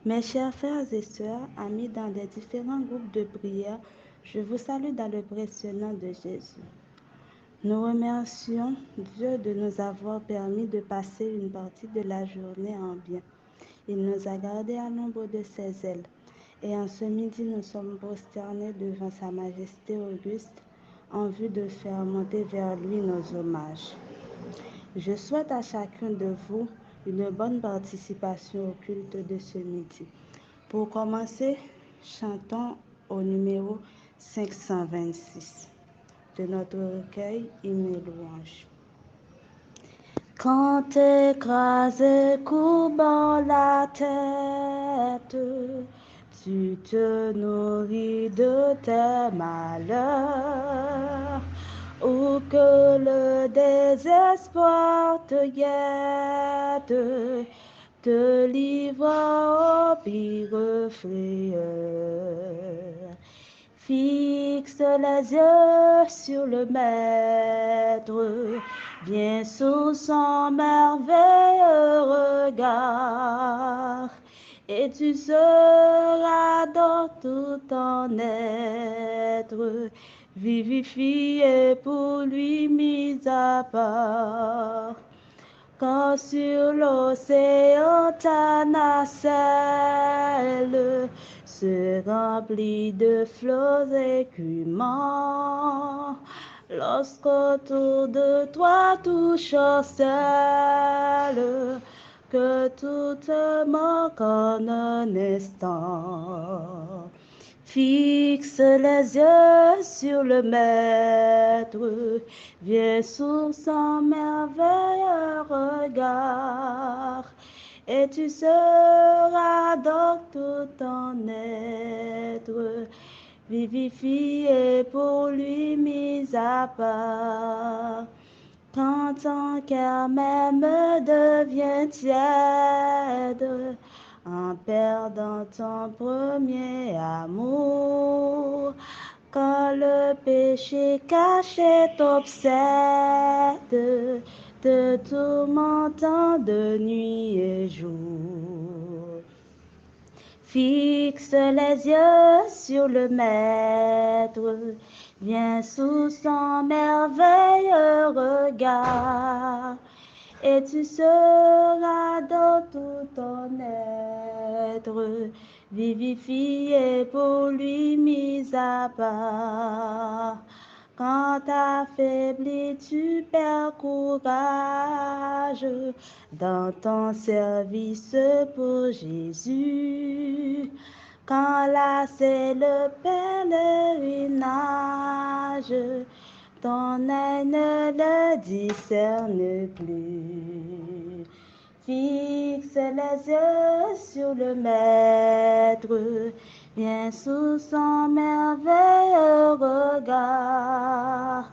Mes chers frères et sœurs, amis dans les différents groupes de prière, je vous salue dans le précieux nom de Jésus. Nous remercions Dieu de nous avoir permis de passer une partie de la journée en bien. Il nous a gardés à l'ombre de ses ailes. Et en ce midi, nous sommes prosternés devant Sa Majesté Auguste en vue de faire monter vers lui nos hommages. Je souhaite à chacun de vous une bonne participation au culte de ce midi. Pour commencer, chantons au numéro 526 de notre recueil Hymne et louange. Quand écrasé, courbant la tête, tu te nourris de tes malheurs, ou que le désespoir te guette, te livre au pire frayeur. Fixe les yeux sur le Maître, viens sous son merveilleux regard, et tu seras dans tout ton être, vivifié pour lui mis à part. Quand sur l'océan ta nacelle se remplit de flots écumants, lorsqu'autour de toi tout chancelle, que tout te manque en un instant. Fixe les yeux sur le Maître, viens sous son merveilleux regard, et tu seras dans tout ton être, vivifié pour lui mis à part. Quand ton cœur même devient tiède, en perdant ton premier amour, quand le péché caché t'obsède, te tourmentant de nuit et jour. Fixe les yeux sur le Maître, viens sous son merveilleux regard, et tu seras dans tout ton être, vivifié pour lui mis à part. Quand affaibli, tu perds courage dans ton service pour Jésus. Quand là c'est le pèlerinage, ton œil ne le discerne plus. Fixe les yeux sur le Maître, viens sous son merveilleux regard,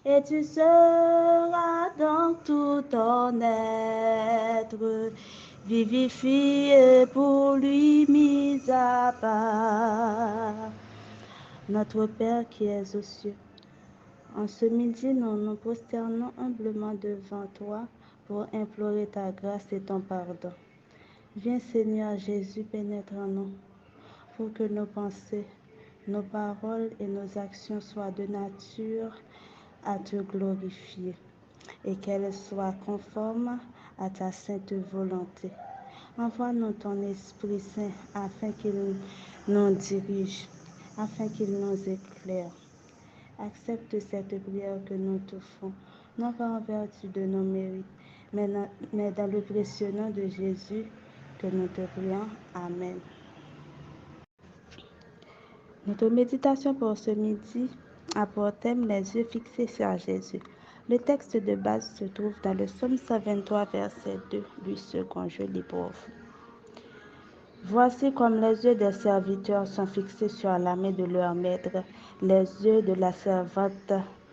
et tu seras dans tout ton être, vivifié pour lui mis à part. Notre Père qui es aux cieux, en ce midi, nous nous prosternons humblement devant toi pour implorer ta grâce et ton pardon. Viens Seigneur Jésus, pénètre en nous, pour que nos pensées, nos paroles et nos actions soient de nature à te glorifier et qu'elles soient conformes à ta sainte volonté. Envoie-nous ton Esprit Saint afin qu'il nous dirige, afin qu'il nous éclaire. Accepte cette prière que nous te faisons, non pas en vertu de nos mérites, mais dans le précieux nom de Jésus que nous te prions. Amen. Notre méditation pour ce midi a pour thème les yeux fixés sur Jésus. Le texte de base se trouve dans le psaume 123, verset 2 du second. Je lis pour vous. Voici comme les yeux des serviteurs sont fixés sur la main de leur maître, les yeux de la servante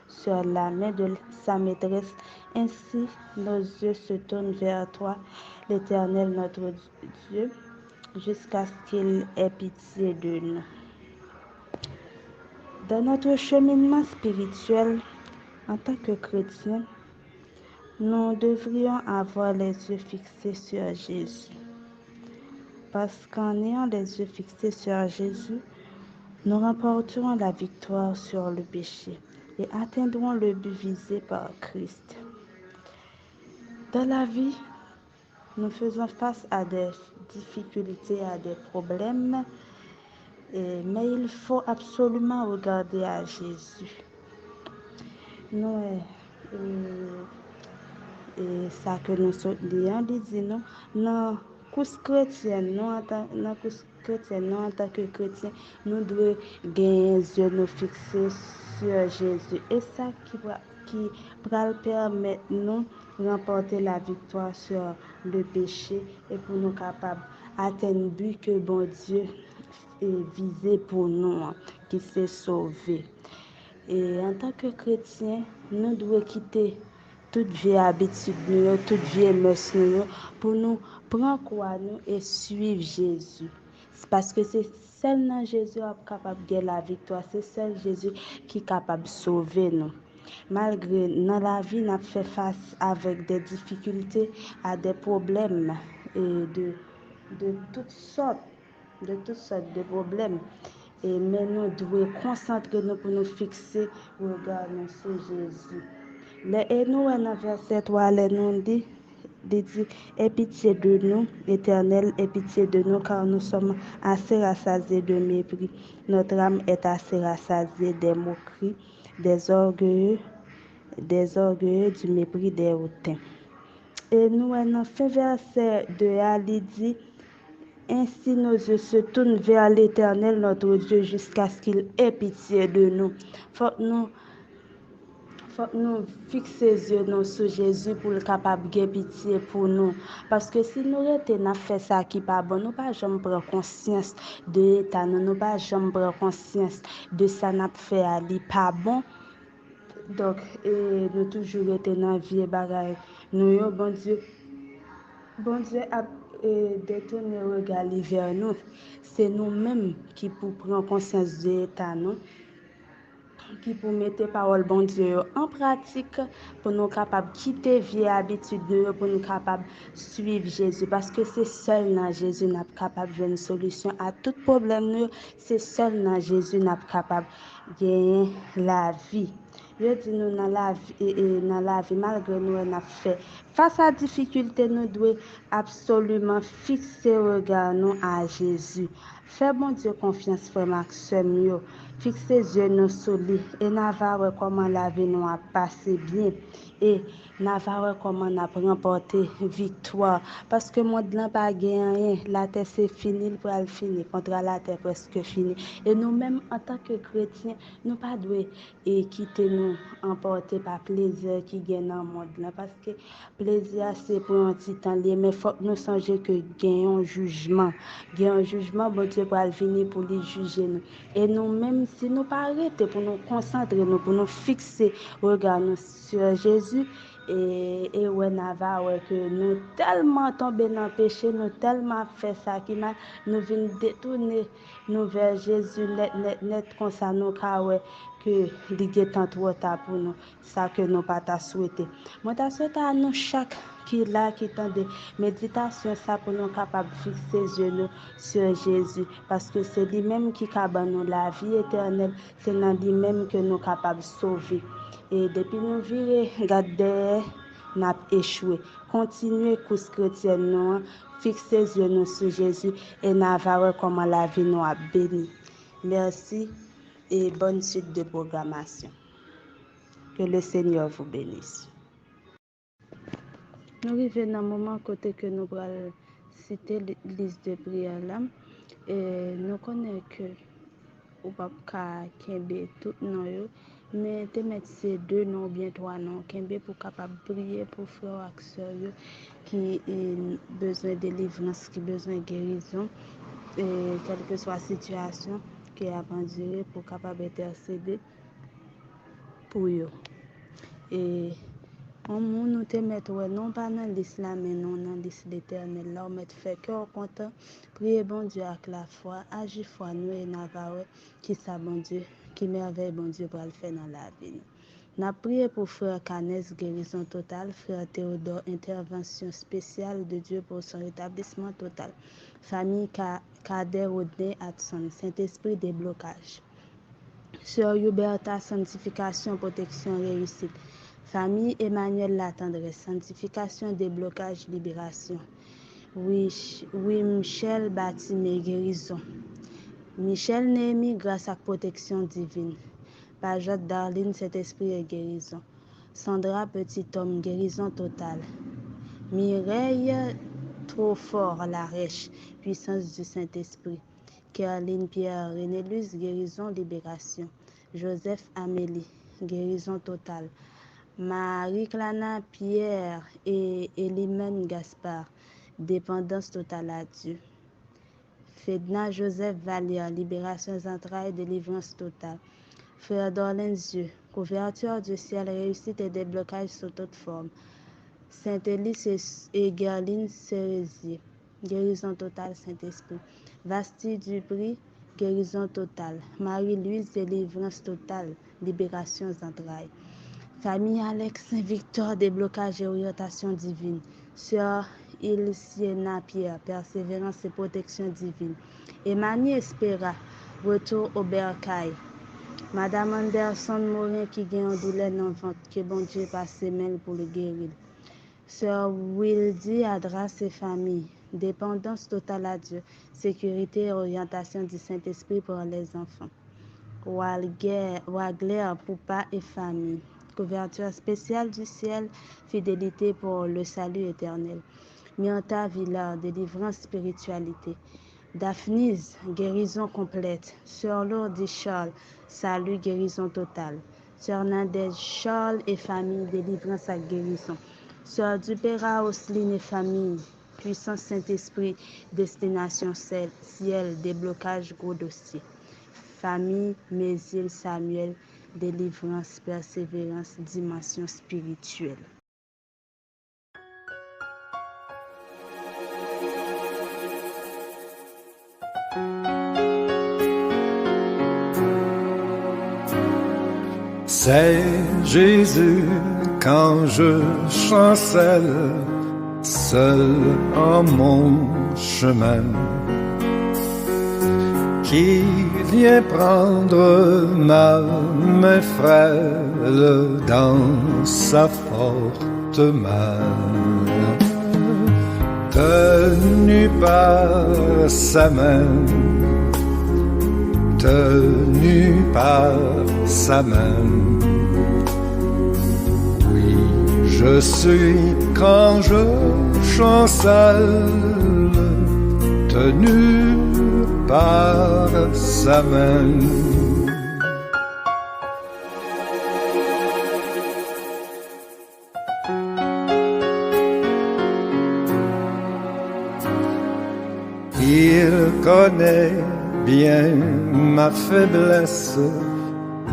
sur la main de sa maîtresse. Ainsi, nos yeux se tournent vers toi, l'Éternel notre Dieu, jusqu'à ce qu'il ait pitié de nous. Dans notre cheminement spirituel, en tant que chrétiens, nous devrions avoir les yeux fixés sur Jésus. parce qu'en ayant les yeux fixés sur Jésus, nous remporterons la victoire sur le péché et atteindrons le but visé par Christ. Dans la vie, nous faisons face à des difficultés, à des problèmes, mais il faut absolument regarder à Jésus. Nous, et ça que nous soutenons, dit non, non, cause chrétienne, nous en tant que chrétien, nous devons gagner les yeux nous fixer sur Jésus. Et ça qui va permettre nous remporter la victoire sur le péché et pour nous capables d'atteindre le but que bon Dieu est visé pour nous, qui s'est sauvé. Et en tant que chrétien, nous devons quitter toute vieille habitude, toute vieille mœurs pour nous prendre quoi nous et suivre Jésus. C'est parce que c'est seulement Jésus qui est capable de gagner la victoire, c'est seul Jésus qui est capable de sauver nous. Malgré dans la vie, nous fait face avec des difficultés, à des problèmes et de toutes sortes de problèmes. Mais nous devons concentrer nous pour nous fixer regard sur Jésus. Et nous, dans verset 3, nous dit, aie pitié de nous, Éternel, aie pitié de nous, car nous sommes assez rassasiés de mépris. Notre âme est assez rassasiée des moqueries, des orgueilleux, du mépris des hautains. Et nous, dans fin verset 2, il dit, ainsi nos yeux se tournent vers l'Éternel, notre Dieu, jusqu'à ce qu'il ait pitié de nous. Faut que nous fixer les yeux sur Jésus pour le capable de pitié pour nous. Parce que si nous avons fait ça qui n'est pas bon, nous ne pouvons jamais prendre conscience de l'état, nous ne pouvons jamais prendre conscience de ça n'a fait à lui pas bon. Donc, nous toujours été dans la vie et bagaille. Nous, bon Dieu a détourné le regard vers nous. C'est nous-mêmes qui pour prendre conscience de l'état, nous, qui pour mettre parole bon Dieu en pratique pour nous capables de quitter vieille habitude pour nous capables de suivre Jésus parce que c'est seul dans Jésus n'a capable de une solution à tout problème, c'est seul dans Jésus n'a capable de gagner la vie. Je dis nous dans la vie malgré nous on a fait face à la difficulté nous devons absolument fixer regard nous à Jésus. Fais bon Dieu confiance frère Maxime, fixer les yeux sur lui et nous voir comment la vie nous a passé bien et nous voir comment nous avons remporté victoire parce que monde n'a pas gagné, la terre c'est fini, pour elle finir, contre la terre presque fini et nous-mêmes en tant que chrétiens nous pas devons quitter nous emporter par plaisir qui gagne dans le monde là parce que plaisir c'est pour un petit temps mais faut nous songer que gagne un jugement bon Dieu pour venir pour les juger nous et nous même si nous pas arrêter pour nous concentrer nous pour nous fixer regard nous sur Jésus et ouais nava ouais que nous tellement tombé dans le péché nous tellement fait ça qui mal nous venons détourner nous vers Jésus net comme ça nous ka ouais que il tant trop tard pour nous ça que nous pas ta souhaité moi ta souhaité à nous chaque qui là qui tend de méditation ça pour nous capable fixer les yeux sur Jésus parce que c'est lui-même qui capable nous la vie éternelle c'est dans lui-même que nous capable sauver et depuis nous virer garder n'a échoué continuer course chrétienne nous fixer les yeux sur Jésus et n'a voir comment la vie nous a béni. Merci et bonne suite de programmation. Que le Seigneur vous bénisse. Nous arrivons dans un moment côté que nous allons citer liste de prière là et nous connaissons que ou pas kembe tout non yo mais te mettre ces deux noms bien trois noms kembe pour capable prier pour frère et sœur qui besoin de délivrance qui besoin de guérison et quelle que soit la situation qui a enduré pour capable intercéder pour eux. Et on nous te mettre non pas dans l'islam mais non dans l'Éternel là on met fait cœur content prier bon Dieu avec la foi agir foi nous et nava qui ça bon Dieu qui merveille bon Dieu pour le faire dans la vie N'a prié pour frère Canès, guérison totale, frère Théodore, intervention spéciale de Dieu pour son rétablissement total. Famille Kader Rodney Hudson, Saint-Esprit déblocage. Sœur Huberta, sanctification, protection, réussite. Famille Emmanuel La Tendresse, sanctification, déblocage, libération. Oui, Michel Batimé, guérison. Michel Némi, grâce à protection divine. Pajot Darline, Saint-Esprit et guérison. Sandra Petit-Homme, guérison totale. Mireille Trop-Fort, Larèche, puissance du Saint-Esprit. Caroline Pierre, Renélus, guérison, libération. Joseph Amélie, guérison totale. Marie-Clana Pierre et Elimène Gaspard, dépendance totale à Dieu. Fedna Joseph Vallière, libération entrailles, délivrance totale. Frère Dorlenzieux, couverture du ciel, réussite et déblocage sous toute forme. Sainte-Élice et Gerline Cerisier, guérison totale, Saint-Esprit. Vasti Dupri, guérison totale. Marie-Louise, délivrance totale, libération entrailles. Famille Alex Saint-Victor, déblocage et orientation divine. Sœur Ilsiena Pierre, persévérance et protection divine. Emmanuel Espera, retour au bercail. Madame Anderson Morin qui gagne en douleur dans le ventre, que bon Dieu passe ses mains pour le guérir. Sœur Wildy Adras et famille, dépendance totale à Dieu, sécurité et orientation du Saint-Esprit pour les enfants. Wagler, Poupa et famille, couverture spéciale du ciel, fidélité pour le salut éternel. Mianta Villard, délivrance, spiritualité. Daphnis, guérison complète. Sœur Lourdes Charles, salut, guérison totale. Sœur Nadège Charles et famille, délivrance à guérison. Sœur Dupéra Osline et famille, puissance Saint-Esprit, destination ciel, déblocage gros dossier. Famille Mézil Samuel, délivrance, persévérance, dimension spirituelle. C'est Jésus quand je chancelle, seul en mon chemin, qui vient prendre ma main frêle dans sa forte main, tenu par sa main, tenu par sa main. Oui, je suis quand je chancelle, tenu par sa main. Il connaît bien ma faiblesse,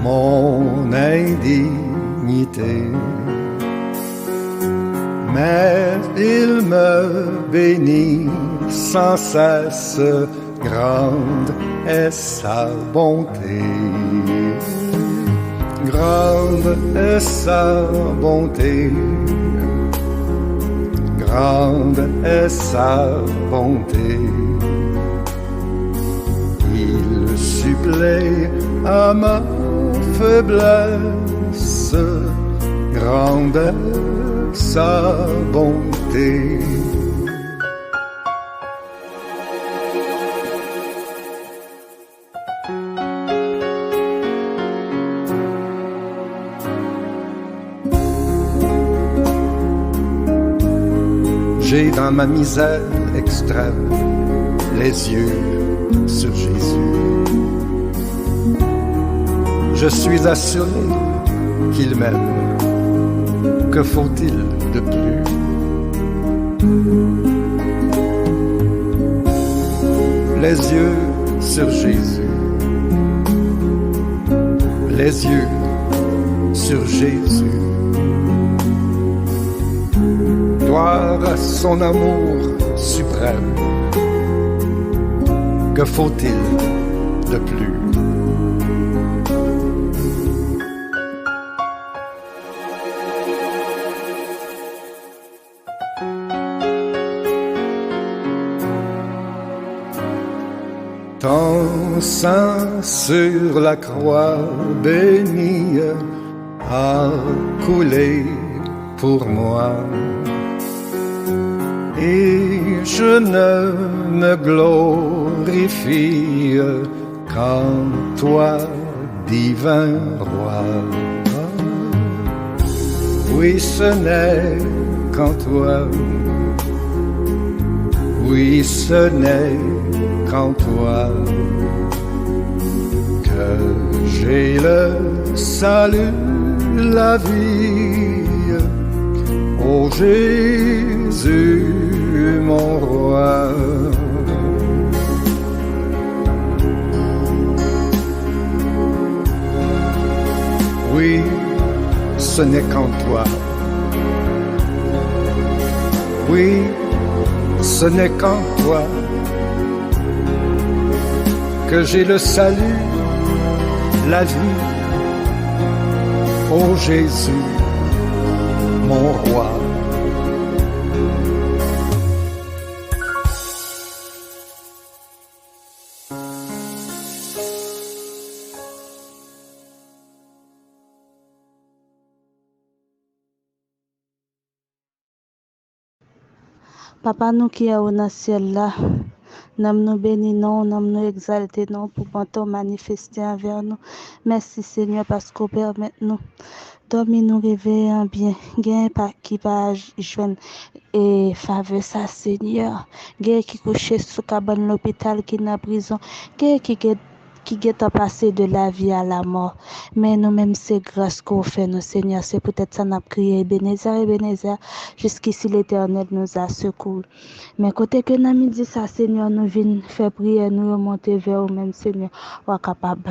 mon indignité, mais il me bénit sans cesse, grande est sa bonté. Grande est sa bonté, grande est sa bonté. Il supplée à ma faiblesse, grande est sa bonté. J'ai dans ma misère extrême les yeux sur Jésus. Je suis assuré qu'il m'aime. Que faut-il de plus? Les yeux sur Jésus. Les yeux sur Jésus. Gloire à son amour suprême. Que faut-il de plus? Ton sang sur la croix bénie a coulé pour moi. Et je ne me glorifie qu'en toi, divin roi. Oui, ce n'est qu'en toi. Oui, ce n'est qu'en toi que j'ai le salut, la vie. Ô Jésus, mon roi. Oui, ce n'est qu'en toi. Oui, ce n'est qu'en toi que j'ai le salut, la vie. Ô Jésus, mon roi. Papa nous qui est au ciel là, nous bénissons, nous exaltons pour ton manifester envers nous. Merci Seigneur parce qu'on permet nous dormir, nous réveiller en bien. Gain qui va joindre et faveur ça Seigneur. Gain qui couche sous cabane l'hôpital, qui est en prison. Gain qui est passé de la vie à la mort. Mais nous-mêmes, c'est grâce qu'on fait, nous, Seigneur. C'est peut-être ça, nous avons crié, Ebenezer, jusqu'ici l'éternel nous a secouru. Mais côté que nous avons dit ça, Seigneur, nous venons faire prière, nous remonter vers vous-même, Seigneur. Ou capable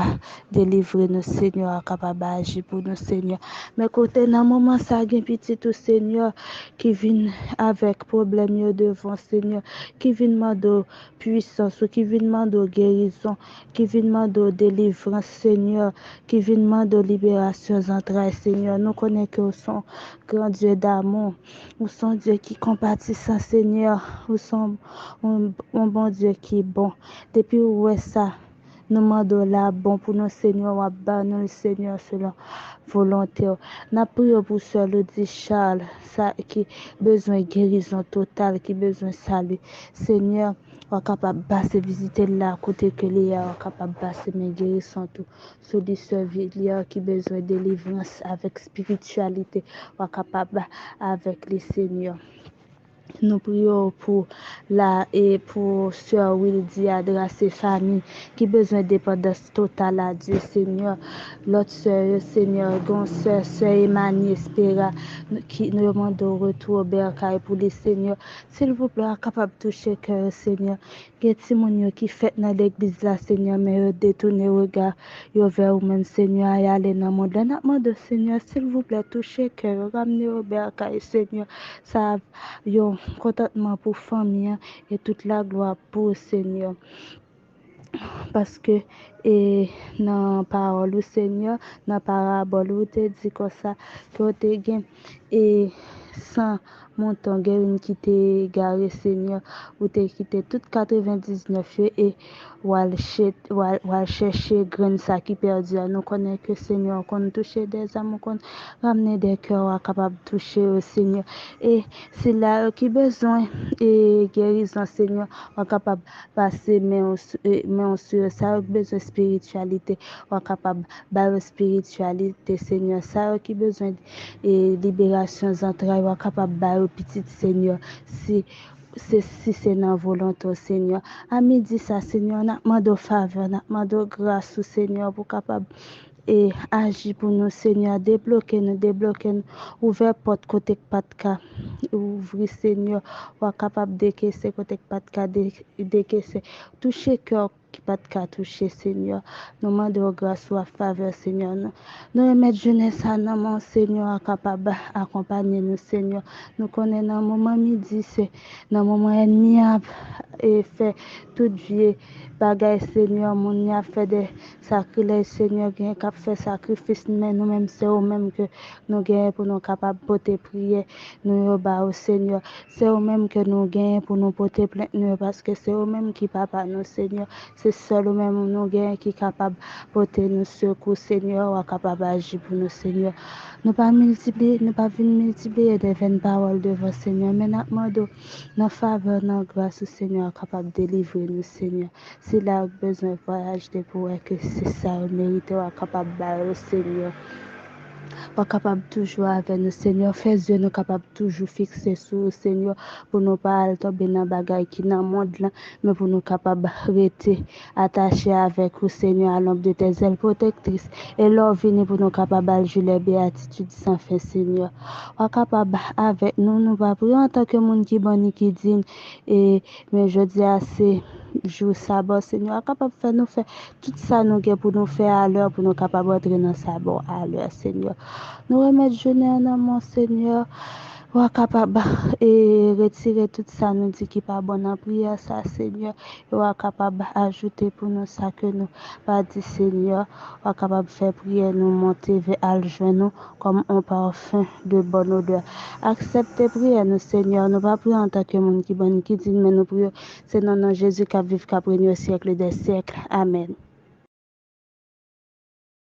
de délivrer nous, Seigneur, ou capable d'agir pour nous, Seigneur. Mais côté dans moment ça, il y a un petit tout, Seigneur, qui vient avec problème devant, Seigneur, qui vient demander puissance, ou qui vient demander guérison, qui vient demander délivrance, Seigneur, qui vient demander libération entrailles, Seigneur. Nous connaissons que vous sommes grand Dieu d'amour, vous sommes Dieu qui compatissant, Seigneur, vous sommes un bon Dieu qui est bon. Depuis où est ça? Nous demandons là bon pour nous, Seigneur, ou à nous, Seigneur, selon volonté. Nous prions pour Sœur Lodi Charles, ça qui a besoin de guérison totale, qui a besoin de salut. Seigneur, on est capable de visiter là, côté que les on est capable de guérison tout. Celui qui a besoin de délivrance avec spiritualité, on est capable avec les Seigneurs. Nous prions pour la et pour Sœur Wildy Adra, ses familles qui besoin de dépendance totale à Dieu, Seigneur. L'autre sœur, Seigneur, sœur Emmanuel Espera, qui nous demande de retour au bercail pour les Seigneurs. S'il vous plaît, capable de toucher cœur, Seigneur. Get Simonio qui fait dans l'église là, Seigneur, mais détourner le regard vers vous-même, Seigneur, et aller dans le monde. Nous demandons, Seigneur, s'il vous plaît, toucher cœur, ramener au bercail, Seigneur. Ça yo contentement pour famille et toute la gloire pour le Seigneur. Parce que et dans parole du Seigneur, dans parabole où te dit comme ça que te gain et sans montant guérin qui t'est garé, Seigneur, ou t'es quitté toute 99 et ou chercher grain ça qui perdu. Nous connaissons que Seigneur qu'on toucher des âmes, qu'on ramener des cœurs capables de toucher au Seigneur. Et c'est là qui besoin et guérison, Seigneur, on capable passer mais sur ça besoin spiritualité, on capable de spiritualité, Seigneur, ça qui besoin et libération entrailles, on capable de petit Seigneur, si c'est dans volonté, Seigneur. À midi, ça, Seigneur, n'a pas de faveur, n'a pas de grâce, Seigneur, pour capable et agir pour nous, Seigneur. Débloquer nous, ouvrir porte côté pas de cas, ouvrir, Seigneur, ou capable de décaisser côté pas de cas, décaisser, toucher cœur qui pas de cas toucher, Seigneur. Nous demandons grâce ou faveur, Seigneur. Nous remettons jeunesse à nous, Seigneur, capable d'accompagner nous, Seigneur. Nous connaissons dans le moment midi, c'est dans le moment ennemi et fait toute vie bagaille, Seigneur. Mon a fait des sacrilèges, Seigneur, qui a fait sacrifice, mais nous-mêmes, c'est eux-mêmes que nous gagnons pour nous capables de porter prière, nous au Seigneur. C'est eux-mêmes que nous gagnons pour nous porter plainte, parce que c'est eux-mêmes qui papa nous, Seigneur. c'est seul ou même nous qui est capable de porter nous secours, Seigneur, ou capable d'agir pour nous, Seigneur. Nous pas multiplier, nous pas venir multiplier des vaines paroles devant Seigneur, mais nous demandons nos faveurs, nos grâces, Seigneur, capable de délivrer nous, Seigneur. S'il a besoin de voyager pour que c'est ça, mérite, capable de Seigneur. Pas capable toujours avec nous, Seigneur. Fais Dieu nous capable toujours fixer sur Seigneur, pour nous pas tomber dans bagaille qui dans le monde là, mais pour nous capable rester attachés avec vous, Seigneur, à l'ombre de tes ailes protectrices. Et leur venir pour nous capable de jouer les béatitudes sans fin, Seigneur. Pas capable avec nous, nous pas prier en tant que monde qui bon qui digne. Et, mais je dis assez. Jour sabbat, Seigneur, capable de faire nous faire tout ça nous pour nous faire à l'heure, pour nous capable d'entrer dans le sabbat à l'heure, Seigneur. Nous remettre jeûner en amont, Seigneur, ou capable et retirer tout ça nous dit qui pas bon en prière ça, Seigneur, et ou capable ajouter pour nous ça que nous pas dit, Seigneur, ou capable faire prière nous monter vers le genou comme un parfum de bonne odeur. Acceptez prière nous, Seigneur, nous pas prier en tant que monde qui bon qui dit, mais nous prions c'est dans Jésus qui vit, qui règne au siècle des siècles. Amen.